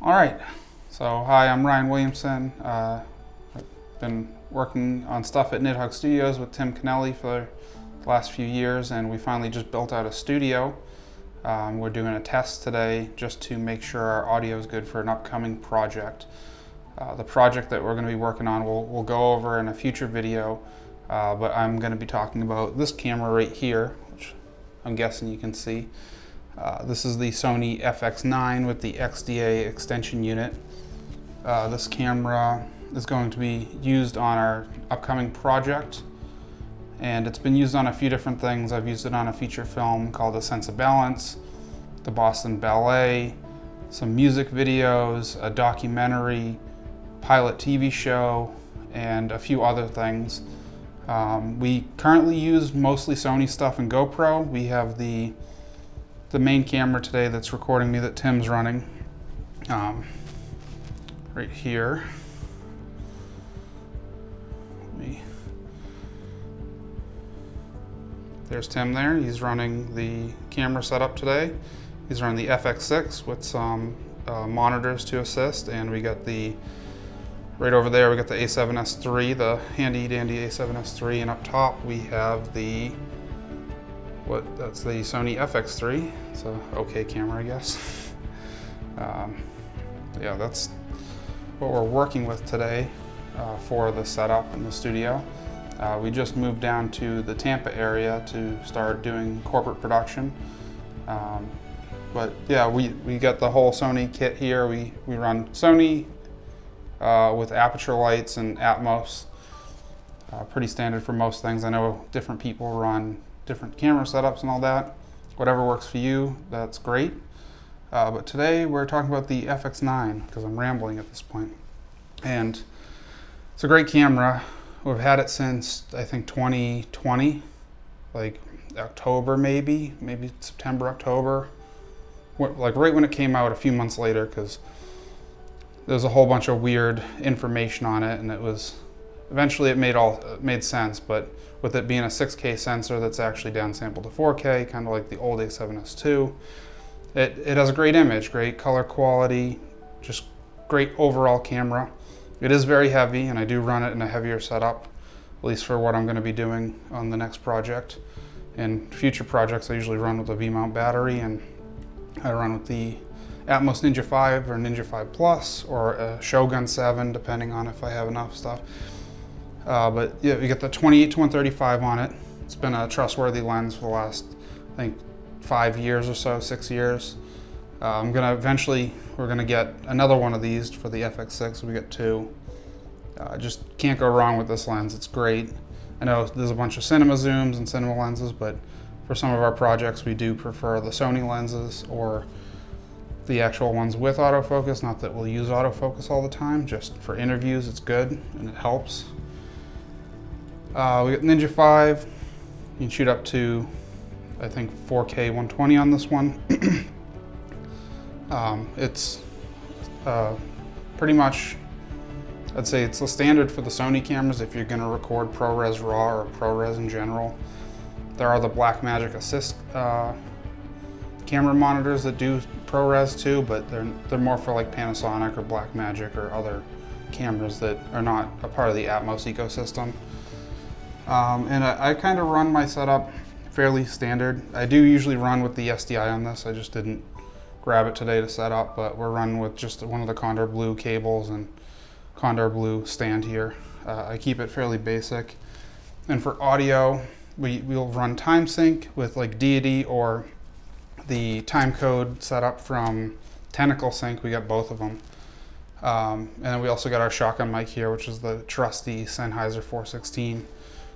All right, so hi, I'm Ryan Williamson. I've been working on stuff at Nidhogg Studios with Tim Kennelly for the last few years, and we finally just built out a studio. We're doing a test today just to make sure our audio is good for an upcoming project. The project that we're going to be working on we'll go over in a future video, but I'm going to be talking about this camera right here, which I'm guessing you can see. This is the Sony FX9 with the XDA extension unit. This camera is going to be used on our upcoming project, and it's been used on a few different things. I've used it on a feature film called A Sense of Balance, the Boston Ballet, some music videos, a documentary, pilot TV show, and a few other things. We currently use mostly Sony stuff and GoPro. We have the main camera today that's recording me that Tim's running right here. There's Tim there. He's running the camera setup today. He's running the FX6 with some monitors to assist, and we got right over there we got the A7S III, the handy dandy A7S III, and up top we have that's the Sony FX3. It's a okay camera, I guess. Yeah, that's what we're working with today for the setup in the studio. We just moved down to the Tampa area to start doing corporate production. But yeah, we got the whole Sony kit here. We run Sony with aperture lights and Atmos. Pretty standard for most things. I know different people run different camera setups and all that. Whatever works for you, that's great. But today we're talking about the FX9 because I'm rambling at this point. And it's a great camera. We've had it since I think 2020, like October maybe September, October. Like right when it came out, a few months later, because there's a whole bunch of weird information on it, and eventually it made sense, but with it being a 6K sensor that's actually downsampled to 4K, kind of like the old A7S II, it has a great image, great color quality, just great overall camera. It is very heavy, and I do run it in a heavier setup, at least for what I'm going to be doing on the next project. And future projects I usually run with a V-mount battery, and I run with the Atmos Ninja 5 or Ninja 5 Plus or a Shogun 7, depending on if I have enough stuff. But yeah, we get the 28-135 on it. It's been a trustworthy lens for the last, I think, 5 years or so, 6 years. We're gonna get another one of these for the FX6, so we get two. Just can't go wrong with this lens, it's great. I know there's a bunch of cinema zooms and cinema lenses, but for some of our projects we do prefer the Sony lenses or the actual ones with autofocus. Not that we'll use autofocus all the time, just for interviews it's good and it helps. We got Ninja 5. You can shoot up to, I think, 4K 120 on this one. It's pretty much, I'd say it's the standard for the Sony cameras if you're going to record ProRes RAW or ProRes in general. There are the Blackmagic Assist camera monitors that do ProRes too, but they're more for like Panasonic or Blackmagic or other cameras that are not a part of the Atmos ecosystem. And I kind of run my setup fairly standard. I do usually run with the SDI on this. I just didn't grab it today to set up, but we're running with just one of the Condor Blue cables and Condor Blue stand here. I keep it fairly basic. And for audio, we'll run TimeSync with like Deity or the Timecode setup from Tentacle Sync. We got both of them. And then we also got our shotgun mic here, which is the trusty Sennheiser 416.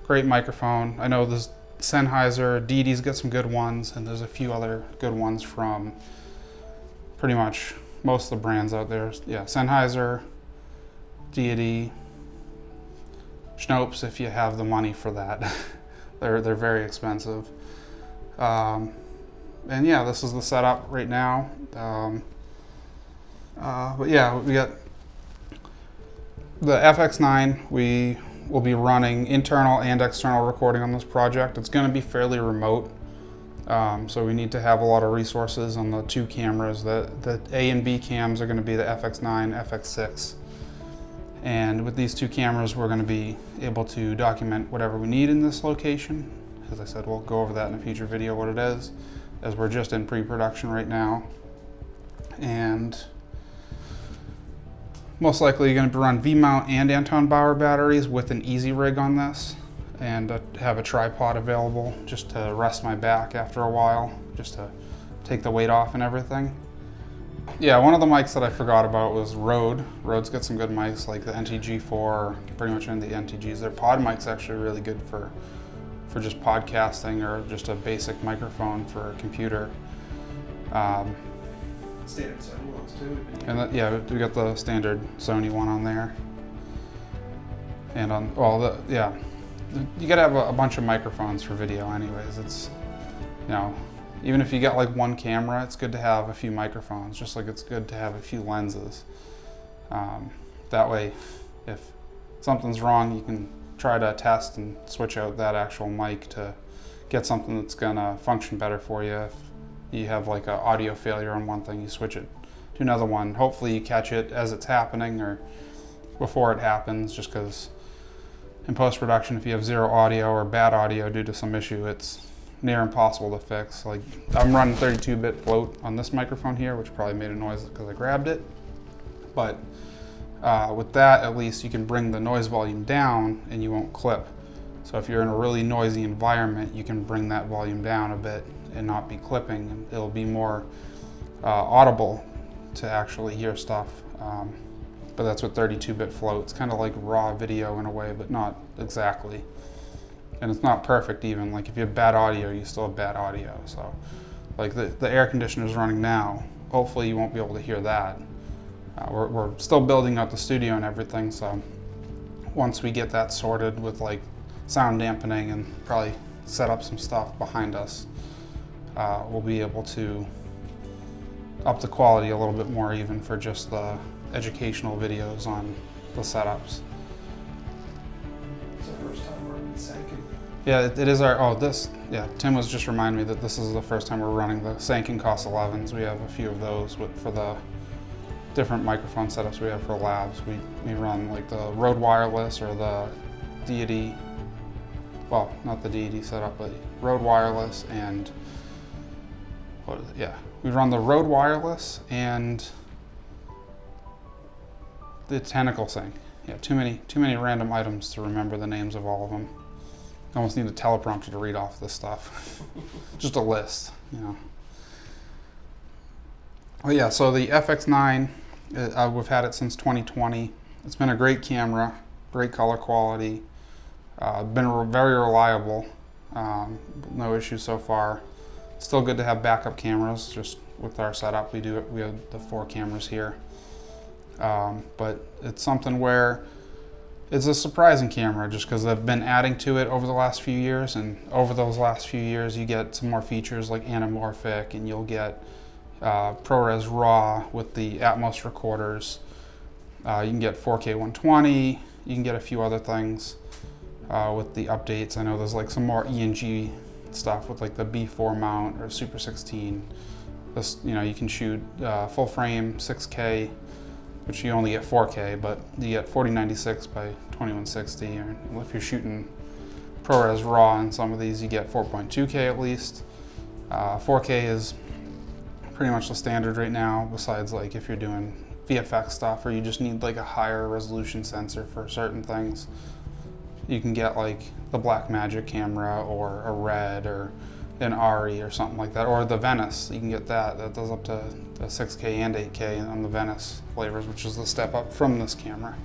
Great microphone. I know there's Sennheiser, Deity's got some good ones, and there's a few other good ones from pretty much most of the brands out there. Yeah, Sennheiser, Deity, Schnopes if you have the money for that. They're very expensive. And yeah, this is the setup right now. But yeah, we got the FX9. We will be running internal and external recording on this project. It's going to be fairly remote. So we need to have a lot of resources on the two cameras. The A and B cams are going to be the FX9, FX6. And with these two cameras, we're going to be able to document whatever we need in this location. As I said, we'll go over that in a future video, what it is, as we're just in pre-production right now. And most likely you're going to run V-mount and Anton Bauer batteries with an easy rig on this, and have a tripod available just to rest my back after a while, just to take the weight off and everything. Yeah, one of the mics that I forgot about was Rode. Rode's got some good mics like the NTG4, pretty much any of the NTGs. Their pod mic's actually really good for just podcasting or just a basic microphone for a computer. Standard Sony ones too. And yeah, we got the standard Sony one on there. And on, well, you gotta have a bunch of microphones for video anyways. It's, you know, even if you got like one camera, it's good to have a few microphones, just like it's good to have a few lenses. That way, if something's wrong, you can try to test and switch out that actual mic to get something that's gonna function better for you. If you have like an audio failure on one thing, you switch it to another one. Hopefully you catch it as it's happening or before it happens, just because in post-production, if you have zero audio or bad audio due to some issue, it's near impossible to fix. Like, I'm running 32-bit float on this microphone here, which probably made a noise because I grabbed it. But with that, at least you can bring the noise volume down and you won't clip. So if you're in a really noisy environment, you can bring that volume down a bit and not be clipping. And it'll be more audible to actually hear stuff. But that's with 32-bit float. It's kind of like raw video in a way, but not exactly. And it's not perfect even. Like if you have bad audio, you still have bad audio. So like the air conditioner is running now. Hopefully you won't be able to hear that. We're still building out the studio and everything. So once we get that sorted with like sound dampening and probably set up some stuff behind us, we'll be able to up the quality a little bit more even for just the educational videos on the setups. It's the first time we're in Sanken. Yeah, it is our, Tim was just reminding me that this is the first time we're running the Sanken Cos 11s. We have a few of those for the different microphone setups we have for labs. We run like the Rode Wireless or the Deity, well, not the Deity setup, but Rode Wireless and, what is it? Yeah, we run the Rode Wireless and the Tentacle Sync. Yeah, too many random items to remember the names of all of them. I almost need a teleprompter to read off this stuff. Just a list, you know. Well, yeah, so the FX9, we've had it since 2020. It's been a great camera, great color quality, been very reliable, no issues so far. Still good to have backup cameras, just with our setup. We have the 4 cameras here. But it's something where it's a surprising camera just because they've been adding to it over the last few years, and over those last few years you get some more features like anamorphic, and you'll get ProRes RAW with the Atmos recorders. You can get 4K 120, you can get a few other things with the updates. I know there's like some more E&G stuff with like the B4 mount or Super 16. This, you know, you can shoot full frame 6K, which you only get 4K, but you get 4096 by 2160. Or if you're shooting ProRes RAW in some of these, you get 4.2K at least. 4K is pretty much the standard right now, besides like if you're doing VFX stuff or you just need like a higher resolution sensor for certain things. You can get like the Blackmagic camera or a Red or an Ari or something like that, or the Venice. You can get that. That does up to 6K and 8K on the Venice flavors, which is the step up from this camera.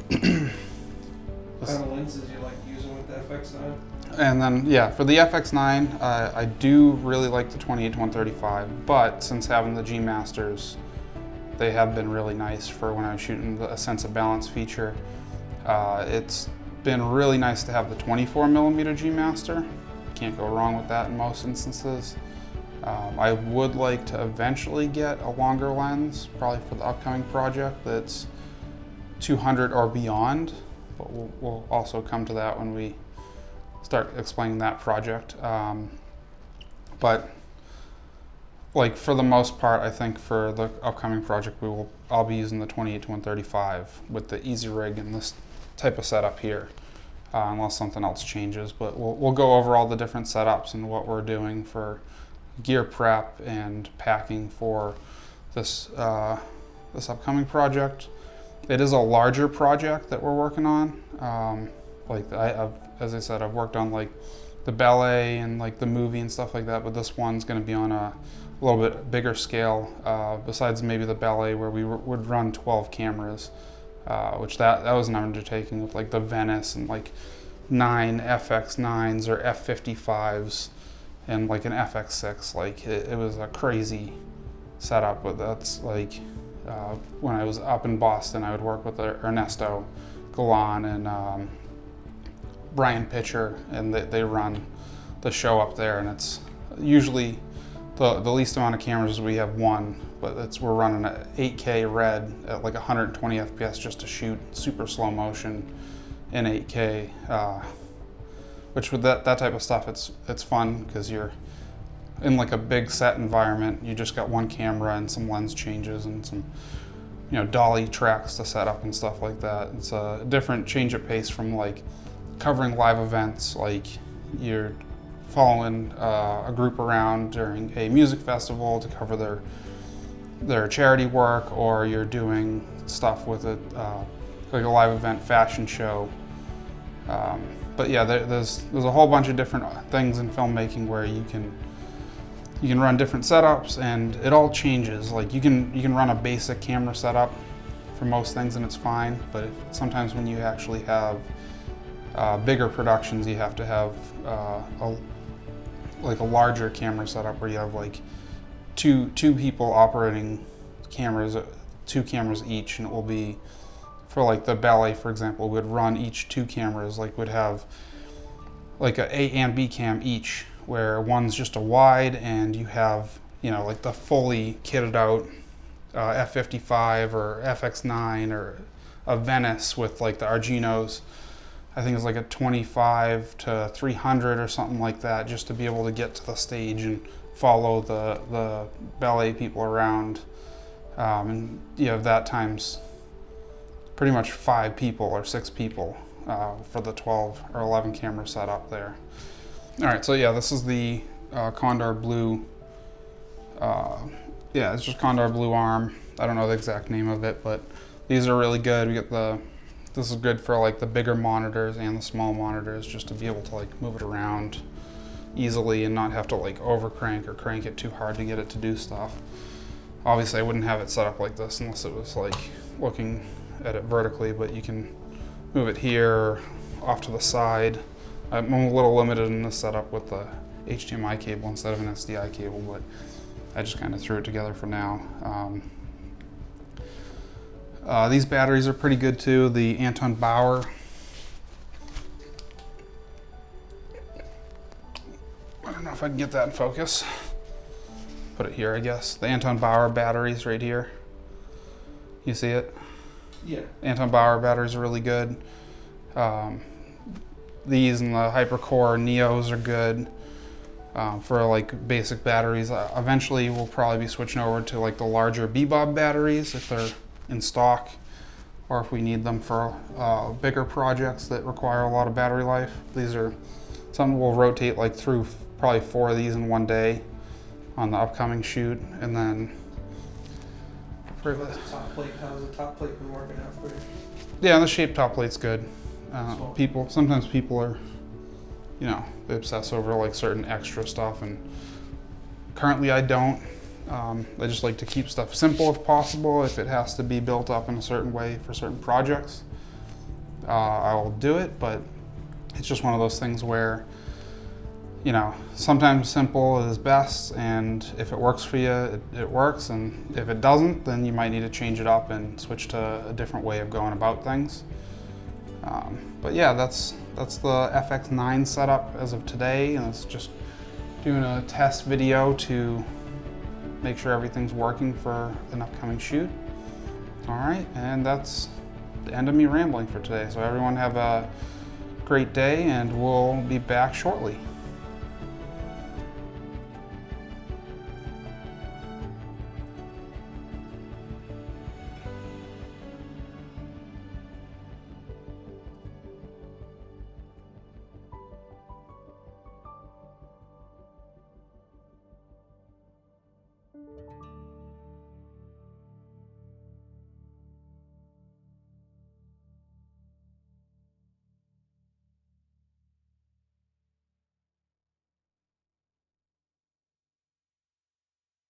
What kind of lenses you like using with the FX9? And then, yeah, for the FX9, I do really like the 28-135, but since having the G Masters, they have been really nice for when I was shooting a sense of balance feature. It's been really nice to have the 24mm G Master. Can't go wrong with that in most instances. I would like to eventually get a longer lens, probably for the upcoming project that's 200 or beyond, but we'll also come to that when we start explaining that project. But like for the most part, I think for the upcoming project, I'll be using the 28 to 135 with the easy rig and this type of setup here, unless something else changes. But we'll go over all the different setups and what we're doing for gear prep and packing for this this upcoming project. It is a larger project that we're working on. Like as I said, I've worked on like the ballet and like the movie and stuff like that, but this one's going to be on a little bit bigger scale. Besides maybe the ballet where we would run 12 cameras, which that was an undertaking with like the Venice and like 9 FX9s or F55s and like an FX6. Like it was a crazy setup, but that's like when I was up in Boston, I would work with Ernesto Galan and Brian Pitcher, and they run the show up there, and it's usually the least amount of cameras. We have one, but we're running an 8K red at like 120 FPS just to shoot super slow motion in 8K, which with that type of stuff, it's fun because you're in like a big set environment. You just got one camera and some lens changes and some dolly tracks to set up and stuff like that. It's a different change of pace from like covering live events, like you're following a group around during a music festival to cover their charity work, or you're doing stuff with it like a live event fashion show. But yeah, there's a whole bunch of different things in filmmaking where you can run different setups, and it all changes. Like you can run a basic camera setup for most things and it's fine, but sometimes when you actually have bigger productions, you have to have a larger camera setup where you have like two people operating cameras, 2 cameras each, and it will be for like the ballet, for example, would run each 2 cameras, like would have like a A and B cam each, where one's just a wide and you have like the fully kitted out F55 or FX9 or a Venice with like the Arginos. I think it's like a 25 to 300 or something like that, just to be able to get to the stage and follow the ballet people around. And you have that times pretty much 5 people or 6 people for the 12 or 11 camera setup there. All right, so yeah, this is the Condor Blue. Yeah, it's just Condor Blue arm. I don't know the exact name of it, but these are really good. This is good for like the bigger monitors and the small monitors, just to be able to like move it around easily and not have to like over crank or crank it too hard to get it to do stuff. Obviously I wouldn't have it set up like this unless it was like looking at it vertically, but you can move it here or off to the side. I'm a little limited in this setup with the HDMI cable instead of an SDI cable, but I just kind of threw it together for now. These batteries are pretty good too. The Anton Bauer. I don't know if I can get that in focus. Put it here, I guess. The Anton Bauer batteries right here. You see it? Yeah. Anton Bauer batteries are really good. These and the HyperCore Neos are good for like basic batteries. Eventually we'll probably be switching over to like the larger Bebob batteries if they're in stock, or if we need them for bigger projects that require a lot of battery life. These are something we'll rotate like through probably 4 of these in one day on the upcoming shoot, and then How's the top plate? How's the top plate been working out for you? Yeah, the shape top plate's good. Sometimes people are, they obsess over like certain extra stuff, and currently I don't. I just like to keep stuff simple if possible. If it has to be built up in a certain way for certain projects, I will do it, but it's just one of those things where, sometimes simple is best, and if it works for you, it works, and if it doesn't, then you might need to change it up and switch to a different way of going about things. But yeah, that's the FX9 setup as of today, and it's just doing a test video to make sure everything's working for an upcoming shoot. All right, and that's the end of me rambling for today. So everyone have a great day, and we'll be back shortly.